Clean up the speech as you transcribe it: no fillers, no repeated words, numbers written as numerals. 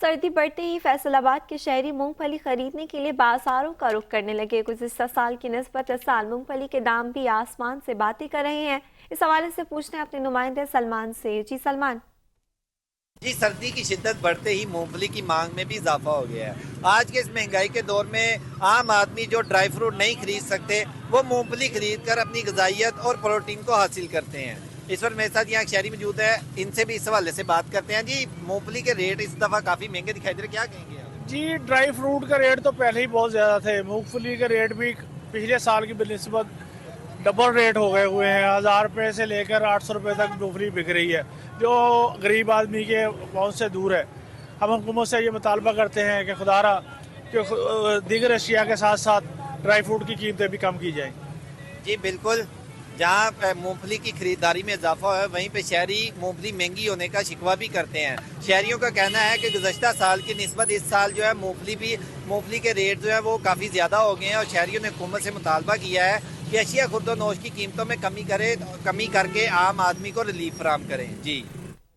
सर्दी बढ़ते ही फैसलाबाद के शहरी मूंगफली खरीदने के लिए बाजारों का रुख करने लगे। गुज़िश्ता साल की निस्बत इस साल मूंगफली के दाम भी आसमान से बातें कर रहे हैं। इस हवाले से पूछते हैं अपने नुमाइंदे सलमान से। जी सलमान। जी, सर्दी की शिद्दत बढ़ते ही मूंगफली की मांग में भी इजाफा हो गया है। आज के इस महंगाई के दौर में आम आदमी जो ड्राई फ्रूट नहीं खरीद सकते, वो मूंगफली खरीद कर अपनी ग़िज़ाइयत और प्रोटीन को हासिल करते हैं। इस पर मेरे साथ यहाँ एक शहरी मौजूद है, इनसे भी इस हवाले से बात करते हैं। जी, मूंगफली के रेट इस दफ़ा काफ़ी महंगे दिखाई दे रहे, क्या कहेंगे आप? जी, ड्राई फ्रूट का रेट तो पहले ही बहुत ज़्यादा थे। मूंगफली के रेट भी पिछले साल की बनिस्बत डबल रेट हो गए हुए हैं। 1000 रुपये से लेकर 800 रुपये तक मूंगफली बिक रही है, जो गरीब आदमी के पहुंच से दूर है। हम हुकूमत से ये मुतालबा करते हैं कि खुदारा कि दीगर अशिया के साथ साथ ड्राई फ्रूट की कीमतें भी कम की जाएँ। जी बिल्कुल, जहाँ मूंगफली की खरीदारी में इजाफा हुआ है, वहीं पे शहरी मूंगफली महंगी होने का शिकवा भी करते हैं। शहरियों का कहना है कि गुज़श्ता साल की निस्बत इस साल जो है मूंगफली के रेट जो है वो काफ़ी ज़्यादा हो गए हैं और शहरियों ने हुकूमत से मुतालबा किया है कि अशिया खुर्द नोश की कीमतों में कमी करके आम आदमी को रिलीफ फराहम करें। जी।